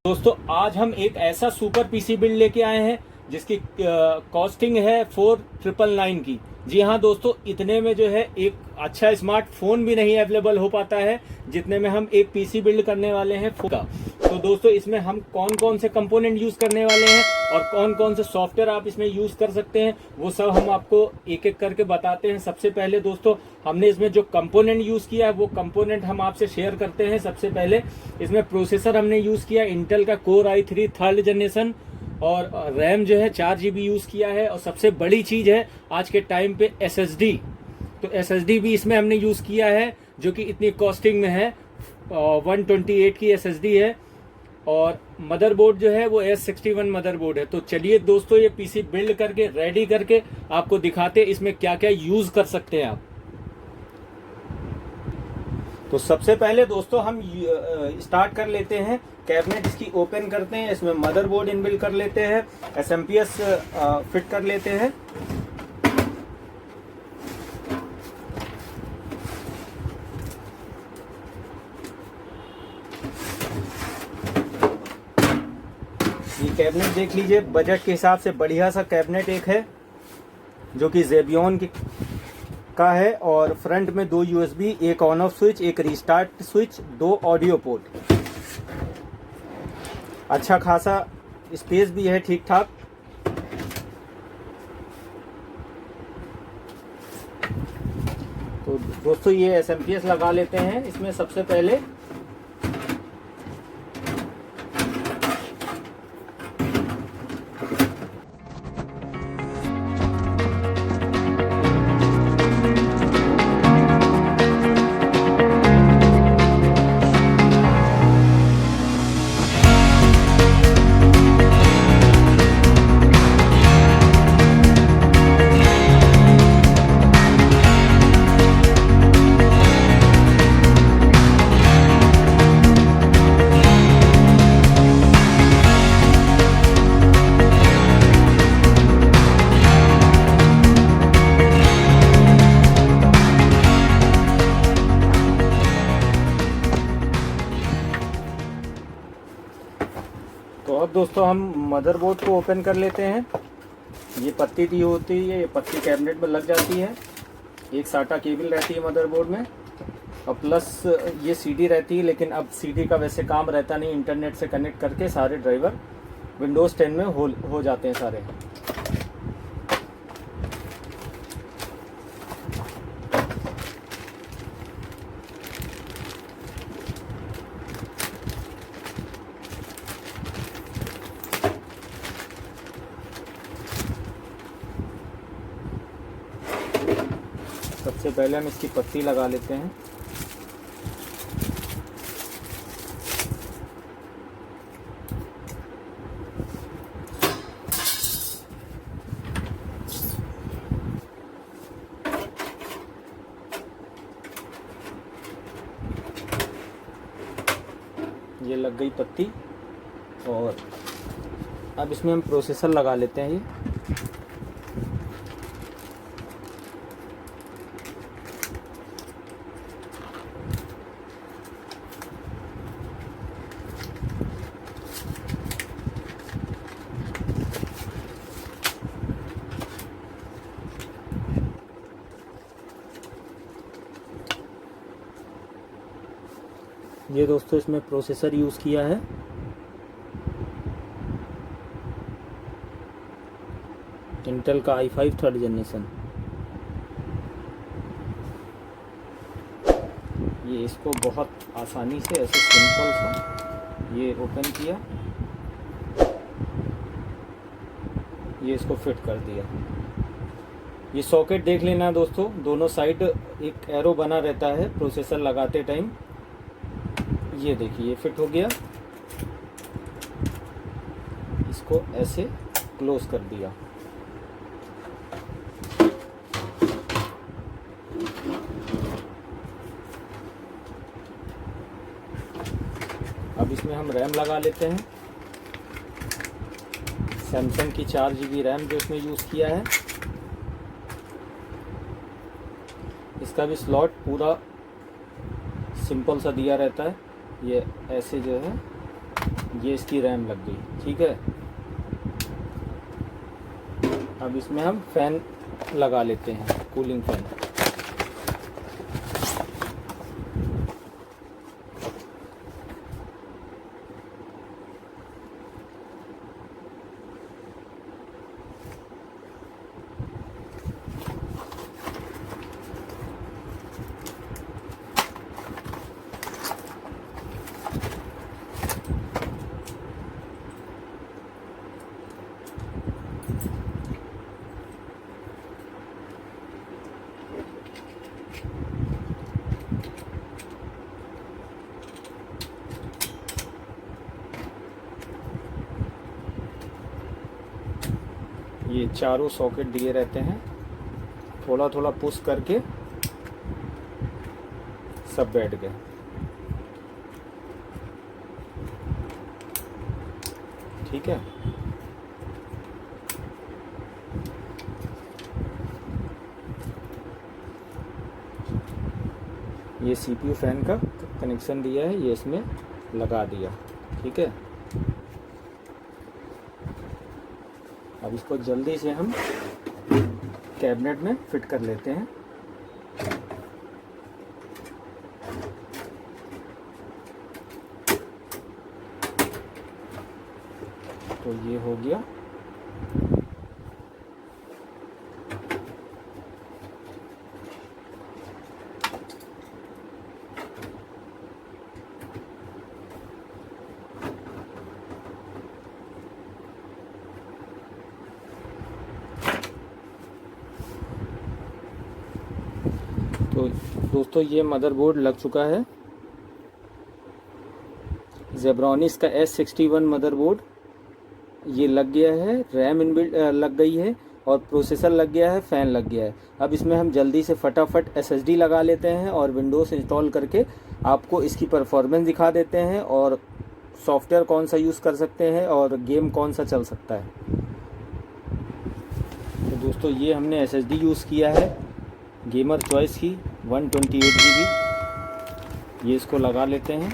दोस्तों आज हम एक ऐसा सुपर पीसी बिल्ड लेके आए हैं जिसकी कॉस्टिंग है 4999 की। जी हाँ दोस्तों, इतने में जो है एक अच्छा स्मार्टफोन भी नहीं अवेलेबल हो पाता है जितने में हम एक पीसी बिल्ड करने वाले हैं फोन का। तो दोस्तों इसमें हम कौन कौन से कंपोनेंट यूज करने वाले हैं और कौन कौन से सॉफ्टवेयर आप इसमें यूज कर सकते हैं वो सब हम आपको एक एक करके बताते हैं। सबसे पहले दोस्तों हमने इसमें जो कंपोनेंट यूज किया है वो कंपोनेंट हम आपसे शेयर करते हैं। सबसे पहले इसमें प्रोसेसर हमने यूज किया इंटेल का कोर i3 3rd जनरेशन और रैम जो है 4 GB यूज किया है। और सबसे बड़ी चीज है आज के टाइम पे SSD। तो SSD भी इसमें हमने यूज किया है जो कि इतनी कॉस्टिंग में है, 128 की SSD है। और मदरबोर्ड जो है वो S61 मदरबोर्ड है। तो चलिए दोस्तों ये पीसी बिल्ड करके रेडी करके आपको दिखाते हैं इसमें क्या क्या यूज कर सकते हैं आप। तो सबसे पहले दोस्तों हम स्टार्ट कर लेते हैं, कैबिनेट इसकी ओपन करते हैं, इसमें मदरबोर्ड इनबिल्ड कर लेते हैं, SMPS फिट कर लेते हैं। ये कैबिनेट देख लीजिए, बजट के हिसाब से बढ़िया सा कैबिनेट एक है जो कि जेबियन का है। और फ्रंट में 2 USB, एक ऑन ऑफ स्विच, एक रीस्टार्ट स्विच, 2 ऑडियो पोर्ट। अच्छा खासा स्पेस भी है, ठीक ठाक। तो दोस्तों ये SMPS लगा लेते हैं इसमें सबसे पहले। तो अब दोस्तों हम मदरबोर्ड को ओपन कर लेते हैं। ये पत्ती दी होती है, ये पत्ती कैबिनेट में लग जाती है। एक साटा केबल रहती है मदरबोर्ड में और प्लस ये CD रहती है। लेकिन अब CD का वैसे काम रहता नहीं, इंटरनेट से कनेक्ट करके सारे ड्राइवर विंडोज़ 10 में हो जाते हैं सारे। सबसे पहले हम इसकी पत्ती लगा लेते हैं। ये लग गई पत्ती। और अब इसमें हम प्रोसेसर लगा लेते हैं। ये दोस्तों इसमें प्रोसेसर यूज़ किया है इंटेल का i5 3rd जनरेशन। ये इसको बहुत आसानी से ऐसे सिंपल सा ये ओपन किया, ये इसको फिट कर दिया। ये सॉकेट देख लेना दोस्तों, दोनों साइड एक एरो बना रहता है प्रोसेसर लगाते टाइम। ये देखिए ये फिट हो गया, इसको ऐसे क्लोज कर दिया। अब इसमें हम रैम लगा लेते हैं, सैमसंग की 4 GB रैम जो इसमें यूज़ किया है। इसका भी स्लॉट पूरा सिंपल सा दिया रहता है। ये ऐसे जो है ये इसकी रैम लग गई। ठीक है, अब इसमें हम फ़ैन लगा लेते हैं, कूलिंग फ़ैन। ये चारों सॉकेट दिए रहते हैं, थोड़ा थोड़ा पुश करके सब बैठ गए। ठीक है, ये सीपीयू फैन का कनेक्शन दिया है, ये इसमें लगा दिया। ठीक है, अब इसको जल्दी से हम कैबिनेट में फिट कर लेते हैं। तो ये हो गया। तो दोस्तों ये मदरबोर्ड लग चुका है, ज़ेब्रॉनिक्स का S61 मदरबोर्ड ये लग गया है, रैम इनबिल्ट लग गई है और प्रोसेसर लग गया है, फ़ैन लग गया है। अब इसमें हम जल्दी से फटाफट SSD लगा लेते हैं और विंडोज़ इंस्टॉल करके आपको इसकी परफॉर्मेंस दिखा देते हैं और सॉफ्टवेयर कौन सा यूज़ कर सकते हैं और गेम कौन सा चल सकता है। तो दोस्तों ये हमने SSD यूज़ किया है गेमर चॉइस की 128 GB। ये इसको लगा लेते हैं।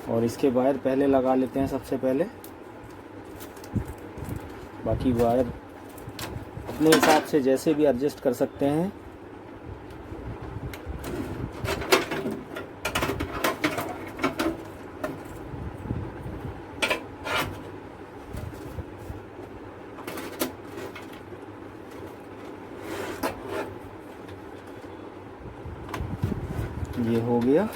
और इसके वायर पहले लगा लेते हैं सबसे पहले, बाकी वायर अपने हिसाब से जैसे भी एडजस्ट कर सकते हैं। ये हो गया।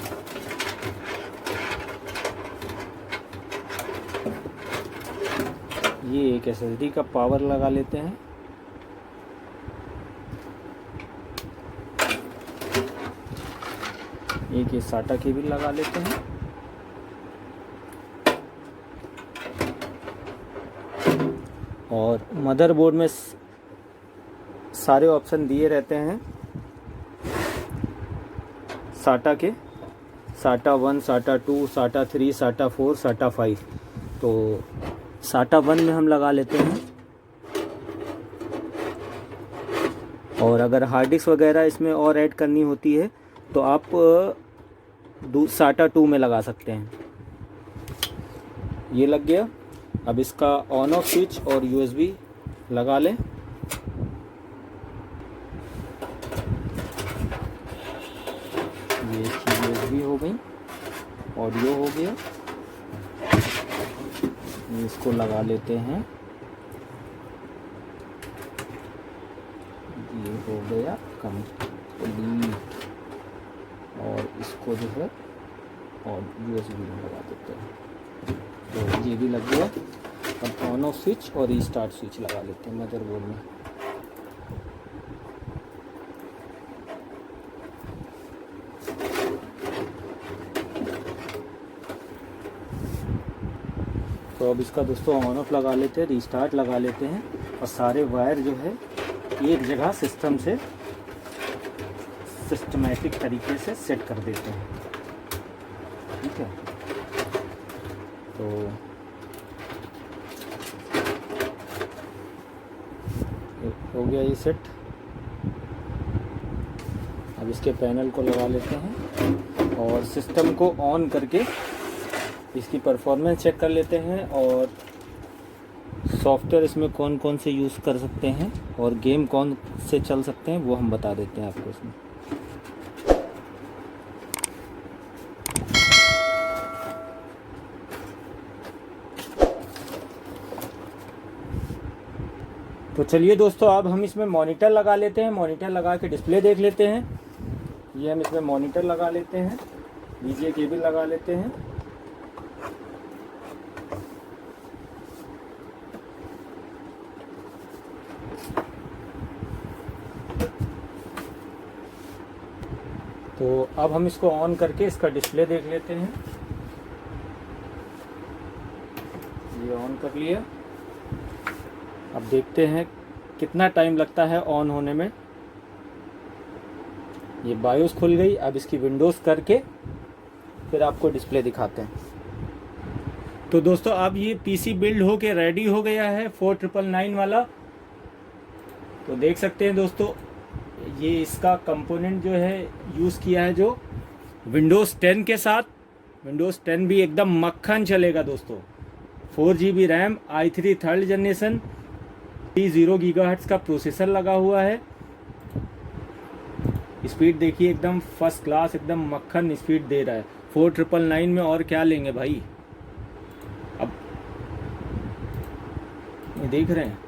ये एक SSD का पावर लगा लेते हैं। एक ये SATA केबल लगा लेते हैं। और मदरबोर्ड में सारे ऑप्शन दिए रहते हैं SATA के, SATA 1, SATA 2, SATA 3, SATA 4, SATA 5। तो SATA 1 में हम लगा लेते हैं। और अगर हार्ड डिस्क वगैरह इसमें और ऐड करनी होती है तो आप SATA 2 में लगा सकते हैं। ये लग गया। अब इसका ऑन ऑफ स्विच और USB लगा लें। ये USB हो गई, ऑडियो हो गया। इसको लगा लेते हैं। ये हो गया कंप्लीट। और इसको जो है और USB में लगा देते हैं। तो ये भी लग गया। अब ऑन ऑफ स्विच और रीस्टार्ट स्विच लगा लेते हैं मदरबोर्ड में। तो अब इसका दोस्तों ऑन ऑफ लगा लेते हैं, रीस्टार्ट लगा लेते हैं और सारे वायर जो है एक जगह सिस्टम से सिस्टमैटिक तरीके से सेट कर देते हैं। ठीक है, तो हो गया ये सेट। अब इसके पैनल को लगा लेते हैं और सिस्टम को ऑन करके इसकी परफॉर्मेंस चेक कर लेते हैं और सॉफ्टवेयर इसमें कौन कौन से यूज़ कर सकते हैं और गेम कौन से चल सकते हैं वो हम बता देते हैं आपको इसमें। तो चलिए दोस्तों, अब हम इसमें मॉनिटर लगा लेते हैं। मॉनिटर लगा के डिस्प्ले देख लेते हैं। ये हम इसमें मॉनिटर लगा लेते हैं, VGA केबल लगा लेते हैं। तो अब हम इसको ऑन करके इसका डिस्प्ले देख लेते हैं। ये ऑन कर लिया। अब देखते हैं कितना टाइम लगता है ऑन होने में। ये बायोस खुल गई। अब इसकी विंडोज़ करके फिर आपको डिस्प्ले दिखाते हैं। तो दोस्तों अब ये पीसी बिल्ड होके रेडी हो गया है 4999 वाला। तो देख सकते हैं दोस्तों, ये इसका कंपोनेंट जो है यूज़ किया है जो विंडोज़ 10 के साथ। विंडोज़ 10 भी एकदम मक्खन चलेगा दोस्तों। 4GB RAM, i3 third generation, 0 GHz का प्रोसेसर लगा हुआ है। स्पीड देखिए एकदम फर्स्ट क्लास, एकदम मक्खन स्पीड दे रहा है 4999 में। और क्या लेंगे भाई। अब ये देख रहे हैं,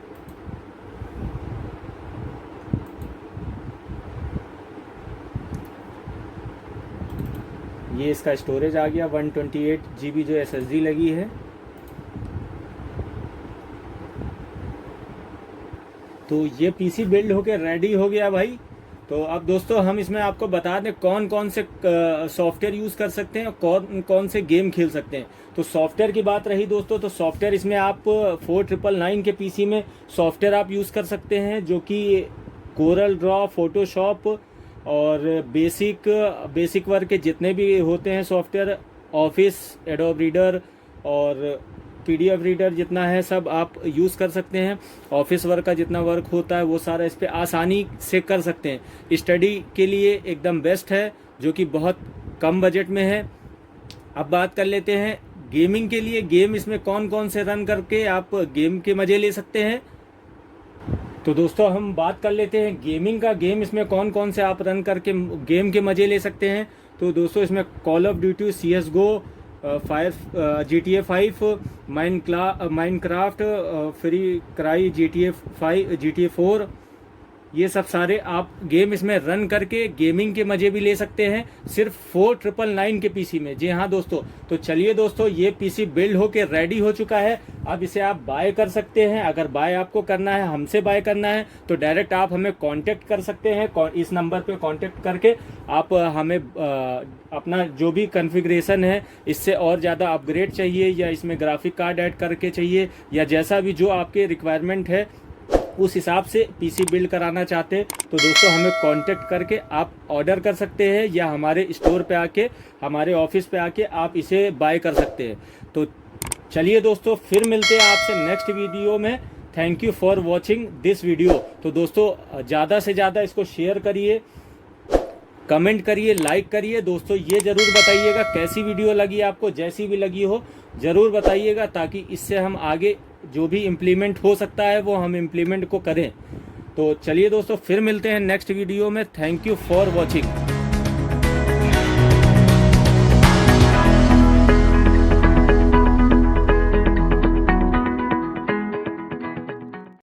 ये इसका स्टोरेज आ गया 128GB जो SSD लगी है। तो ये पीसी बिल्ड होके रेडी हो गया भाई। तो अब दोस्तों हम इसमें आपको बता दें कौन कौन से सॉफ्टवेयर यूज़ कर सकते हैं और कौन कौन से गेम खेल सकते हैं। तो सॉफ्टवेयर की बात रही दोस्तों, तो सॉफ्टवेयर इसमें आप 4999 के पीसी में सॉफ्टवेयर आप यूज़ कर सकते हैं जो कि कोरल ड्रॉ, फोटोशॉप और बेसिक वर्क के जितने भी होते हैं सॉफ्टवेयर, ऑफिस, एडोब रीडर और PDF रीडर जितना है सब आप यूज़ कर सकते हैं। ऑफिस वर्क का जितना वर्क होता है वो सारा इस पे आसानी से कर सकते हैं। स्टडी के लिए एकदम बेस्ट है जो कि बहुत कम बजट में है। अब बात कर लेते हैं गेमिंग के लिए, गेम इसमें कौन कौन से रन करके आप गेम के मज़े ले सकते हैं। तो दोस्तों हम बात कर लेते हैं गेमिंग का। गेम इसमें कौन कौन से आप रन करके गेम के मज़े ले सकते हैं। तो दोस्तों इसमें call of duty, CSGO, GTA 5, Minecraft, free cry, GTA 4, ये सब सारे आप गेम इसमें रन करके गेमिंग के मजे भी ले सकते हैं सिर्फ 4999 के पीसी में। जी हाँ दोस्तों, तो चलिए दोस्तों, ये पीसी बिल्ड होके रेडी हो चुका है। अब इसे आप बाय कर सकते हैं। अगर बाय आपको करना है, हमसे बाय करना है, तो डायरेक्ट आप हमें कांटेक्ट कर सकते हैं। इस नंबर पे कांटेक्ट करके आप हमें अपना जो भी कॉन्फ़िगरेशन है, इससे और ज़्यादा अपग्रेड चाहिए या इसमें ग्राफिक कार्ड ऐड करके चाहिए या जैसा भी जो आपके रिक्वायरमेंट है उस हिसाब से पीसी बिल्ड कराना चाहते हैं, तो दोस्तों हमें कांटेक्ट करके आप ऑर्डर कर सकते हैं या हमारे स्टोर पे आके, हमारे ऑफिस पे आके आप इसे बाय कर सकते हैं। तो चलिए दोस्तों, फिर मिलते हैं आपसे नेक्स्ट वीडियो में। Thank you for watching this video. तो दोस्तों ज़्यादा से ज़्यादा इसको शेयर करिए, कमेंट करिए, लाइक करिए। दोस्तों ये ज़रूर बताइएगा कैसी वीडियो लगी आपको, जैसी भी लगी हो ज़रूर बताइएगा, ताकि इससे हम आगे जो भी इम्प्लीमेंट हो सकता है वो हम इम्प्लीमेंट को करें। तो चलिए दोस्तों, फिर मिलते हैं नेक्स्ट वीडियो में। Thank you for watching.